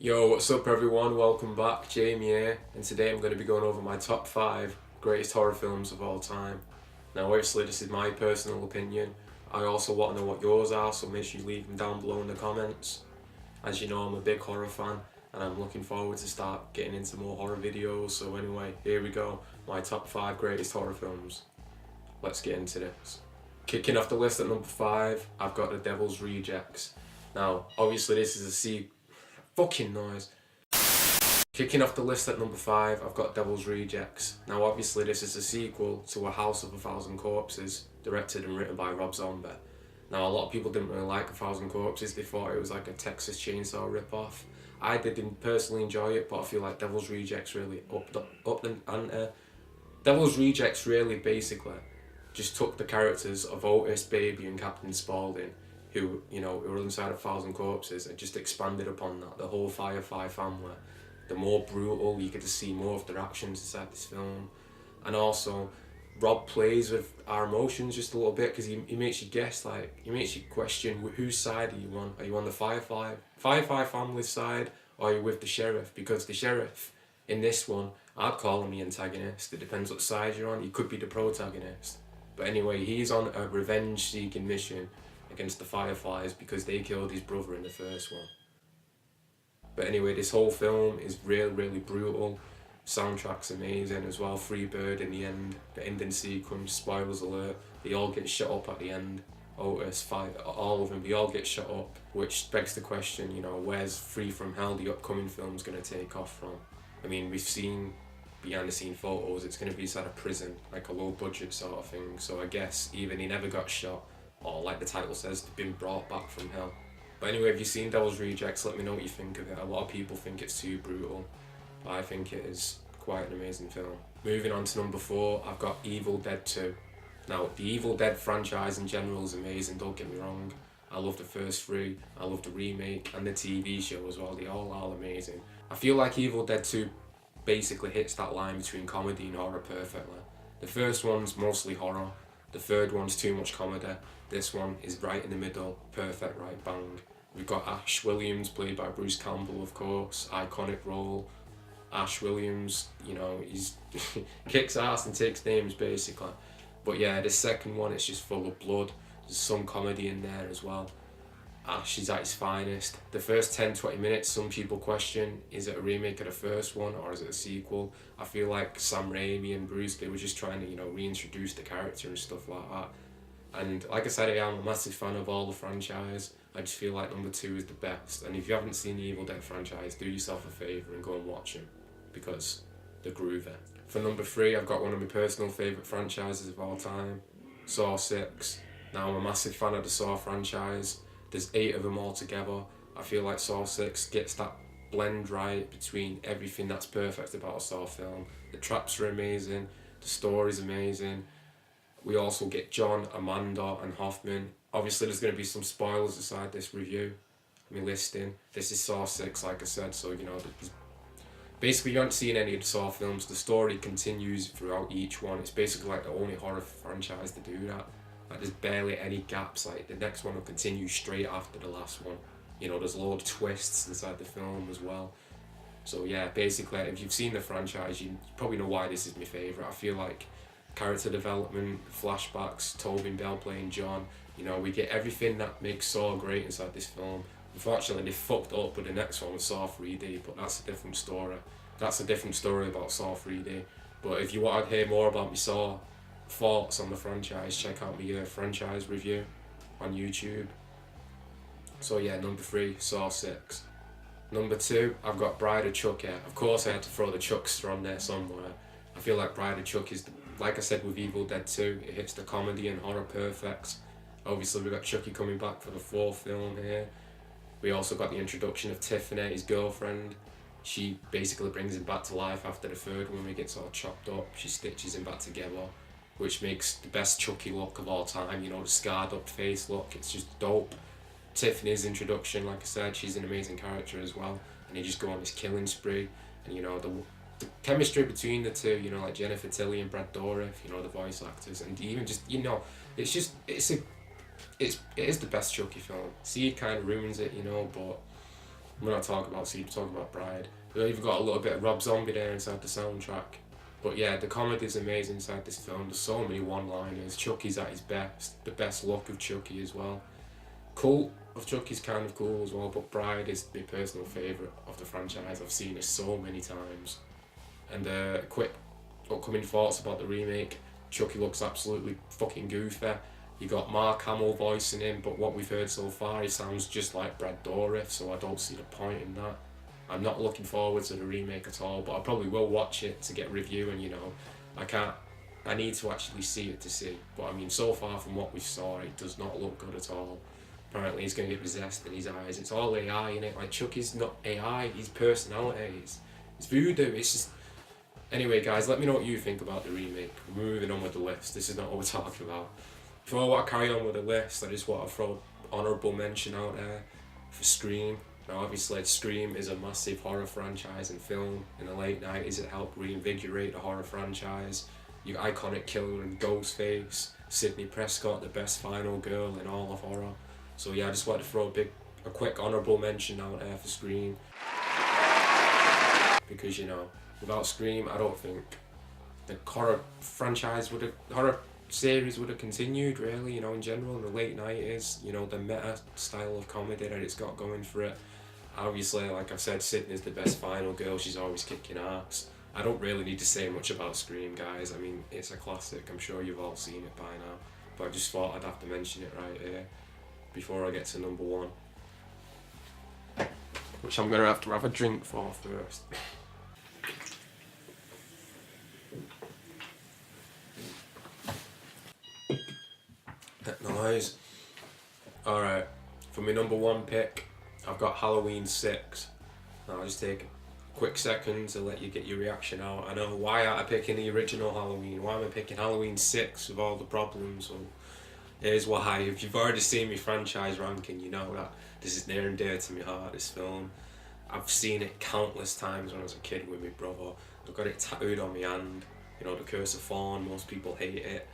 Yo, what's up everyone? Welcome back, Jamie here, and today I'm going to be going over my top 5 greatest horror films of all time. Now obviously this is my personal opinion. I also want to know what yours are, so make sure you leave them down below in the comments. As you know, I'm a big horror fan, and I'm looking forward to start getting into more horror videos, so anyway, here we go, my top 5 greatest horror films. Let's get into this. Kicking off the list at number 5, I've got The Devil's Rejects. Now, obviously this is a fucking noise. Kicking off the list at number 5, I've got Devil's Rejects. Now obviously this is a sequel to A House of a Thousand Corpses, directed and written by Rob Zombie. Now a lot of people didn't really like A Thousand Corpses, they thought it was like a Texas Chainsaw rip-off. I didn't personally enjoy it, but I feel like Devil's Rejects really upped the ante. Devil's Rejects really basically just took the characters of Otis, Baby and Captain Spaulding, who, were inside A Thousand Corpses, and just expanded upon that, the whole Firefly family. The more brutal, you get to see more of their actions inside this film. And also, Rob plays with our emotions just a little bit, because he makes you guess, he makes you question whose side are you on? Are you on the Firefly family's side, or are you with the sheriff? Because the sheriff, in this one, I'd call him the antagonist. It depends what side you're on. He could be the protagonist. But anyway, he's on a revenge-seeking mission against the Fireflies because they killed his brother in the first one. But anyway, this whole film is really brutal. Soundtrack's amazing as well. Freebird in the end, the ending sequence, spoilers alert, they all get shot up at the end. Otis, all of them, they all get shot up, which begs the question, where's Free From Hell, the upcoming film's going to take off from? I mean, we've seen behind the scene photos, it's going to be inside a prison, like a low budget sort of thing, so I guess either he never got shot, or like the title says, they've been brought back from hell. But anyway, if you've seen Devil's Rejects, let me know what you think of it. A lot of people think it's too brutal, but I think it is quite an amazing film. Moving on to number 4, I've got Evil Dead 2. Now, the Evil Dead franchise in general is amazing, don't get me wrong. I love the first 3, I love the remake, and the TV show as well, they all are amazing. I feel like Evil Dead 2 basically hits that line between comedy and horror perfectly. The first one's mostly horror, the third one's too much comedy, this one is right in the middle, perfect right bang. We've got Ash Williams, played by Bruce Campbell, of course, iconic role. Ash Williams, he's kicks ass and takes names basically. But yeah, the second one, it's just full of blood, there's some comedy in there as well. Ash is at his finest. The first 10-20 minutes, some people question, is it a remake of the first one or is it a sequel? I feel like Sam Raimi and Bruce, they were just trying to, reintroduce the character and stuff like that. And like I said, I am a massive fan of all the franchise. I just feel like number 2 is the best. And if you haven't seen the Evil Dead franchise, do yourself a favour and go and watch them, because they're groovy. For number 3, I've got one of my personal favourite franchises of all time, Saw 6. Now, I'm a massive fan of the Saw franchise. There's 8 of them all together. I feel like Saw 6 gets that blend right between everything that's perfect about a Saw film. The traps are amazing, the story's amazing. We also get John, Amanda and Hoffman. Obviously there's going to be some spoilers inside this review, my listing. This is Saw 6, like I said, so basically you aren't seeing any of the Saw films. The story continues throughout each one. It's basically like the only horror franchise to do that. Like there's barely any gaps, like the next one will continue straight after the last one. There's a load of twists inside the film as well. So yeah, basically if you've seen the franchise, you probably know why this is my favourite. I feel like character development, flashbacks, Tobin Bell playing John, we get everything that makes Saw great inside this film. Unfortunately they fucked up with the next one with Saw 3D, but that's a different story. That's a different story about Saw 3D. But if you want to hear more about my Saw thoughts on the franchise, check out my franchise review on YouTube. So yeah, number 3, Saw 6. Number 2, I've got Bride of Chucky. Of course I had to throw the Chuckster on there somewhere. I feel like Bride of Chucky is, like I said with Evil Dead 2, it hits the comedy and horror perfect. Obviously we got Chucky coming back for the 4th film here. We also got the introduction of Tiffany, his girlfriend. She basically brings him back to life after the 3rd one. He gets all chopped up, she stitches him back together, which makes the best Chucky look of all time, the scarred up face look, it's just dope. Tiffany's introduction, like I said, she's an amazing character as well, and they just go on this killing spree, and the chemistry between the two, like Jennifer Tilly and Brad Dourif, the voice actors, and even just, it is the best Chucky film. See, it kind of ruins it, but We're not talking about Seed, we're talking about Bride. We've even got a little bit of Rob Zombie there inside the soundtrack. But yeah, the comedy's amazing inside this film. There's so many one-liners. Chucky's at his best. The best look of Chucky as well. Cult of Chucky's kind of cool as well, but Bride is my personal favourite of the franchise. I've seen it so many times. And quick upcoming thoughts about the remake. Chucky looks absolutely fucking goofy. You got Mark Hamill voicing him, but what we've heard so far, he sounds just like Brad Dourif, so I don't see the point in that. I'm not looking forward to the remake at all, but I probably will watch it to get a review, and I need to actually see it to see. But I mean, so far from what we saw, it does not look good at all. Apparently he's going to get possessed in his eyes. It's all AI, innit? Like, Chucky's not AI, he's personality, it's voodoo, it's just... Anyway guys, let me know what you think about the remake. We're moving on with the list, this is not what we're talking about. Before I want to carry on with the list, I just want to throw honourable mention out there for Scream. Now obviously Scream is a massive horror franchise and film. In the late 90s it helped reinvigorate the horror franchise. Your iconic killer and Ghostface, Sidney Prescott, the best final girl in all of horror. So yeah, I just wanted to throw a quick honourable mention out there for Scream. Because without Scream I don't think the horror series would have continued really, in general in the late 90s, the meta style of comedy that it's got going for it. Obviously, like I've said, Sydney's the best final girl, she's always kicking ass. I don't really need to say much about Scream, guys. I mean, it's a classic, I'm sure you've all seen it by now, but I just thought I'd have to mention it right here before I get to number one, which I'm going to have a drink for first. That noise. Alright, for my number one pick, I've got Halloween 6. Now I'll just take a quick second to let you get your reaction out. I know, why aren't I picking the original Halloween? Why am I picking Halloween 6 with all the problems? Well, here's why. If you've already seen my franchise ranking, you know that this is near and dear to my heart, this film. I've seen it countless times when I was a kid with my brother. I've got it tattooed on my hand. The Curse of Thorn, most people hate it.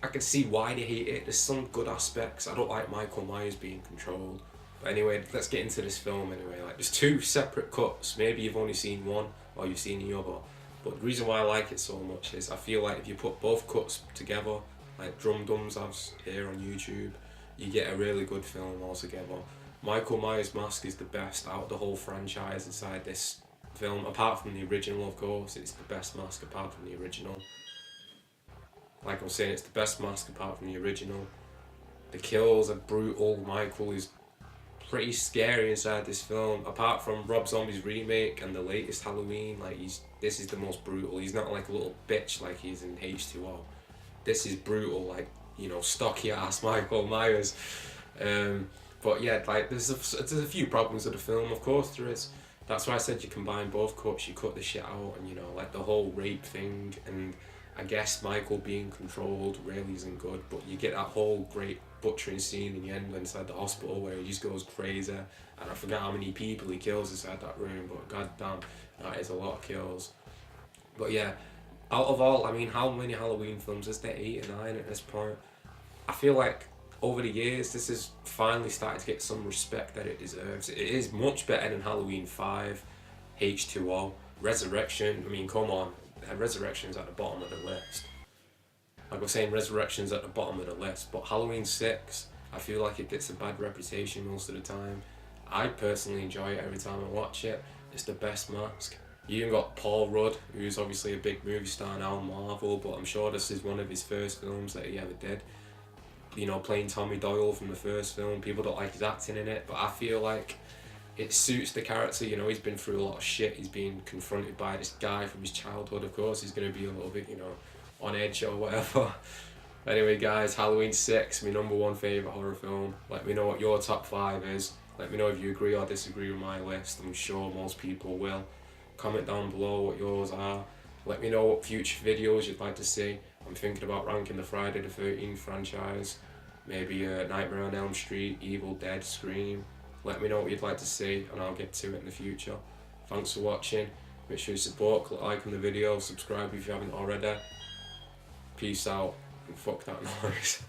I can see why they hate it. There's some good aspects. I don't like Michael Myers being controlled. But anyway, let's get into this film anyway. Like, there's two separate cuts. Maybe you've only seen one or you've seen the other. But the reason why I like it so much is I feel like if you put both cuts together, like Drum Dums have here on YouTube, you get a really good film altogether. Michael Myers' mask is the best out of the whole franchise inside this film. Apart from the original, of course, it's the best mask apart from the original. Like I was saying, it's the best mask apart from the original. The kills are brutal. Michael is pretty scary inside this film. Apart from Rob Zombie's remake and the latest Halloween, this is the most brutal. He's not like a little bitch like he's in H2O. This is brutal, like, stocky ass Michael Myers. But yeah, like there's a few problems with the film, of course there is. That's why I said you combine both cuts, you cut the shit out, and like the whole rape thing, and I guess Michael being controlled really isn't good, but you get that whole great butchering scene in the end inside the hospital where he just goes crazy, and I forget how many people he kills inside that room, but goddamn, that is a lot of kills. But yeah, out of all, I mean, how many Halloween films is there? 8 or 9 at this point? I feel like over the years, this has finally started to get some respect that it deserves. It is much better than Halloween 5, H2O, Resurrection. I mean, come on, Resurrection's at the bottom of the list. Like I was saying, Resurrection's at the bottom of the list, but Halloween 6, I feel like it gets a bad reputation most of the time. I personally enjoy it every time I watch it. It's the best mask. You even got Paul Rudd, who's obviously a big movie star now in Marvel, but I'm sure this is one of his first films that he ever did. Playing Tommy Doyle from the first film. People don't like his acting in it, but I feel like it suits the character. He's been through a lot of shit. He's been confronted by this guy from his childhood. Of course, he's going to be a little bit, on edge or whatever. Anyway, guys, Halloween 6, my number one favourite horror film. Let me know what your top 5 is. Let me know if you agree or disagree with my list. I'm sure most people will. Comment down below what yours are. Let me know what future videos you'd like to see. I'm thinking about ranking the Friday the 13th franchise. Maybe Nightmare on Elm Street, Evil Dead, Scream. Let me know what you'd like to see and I'll get to it in the future. Thanks for watching. Make sure you support, click like on the video, subscribe if you haven't already. Peace out and fuck that noise.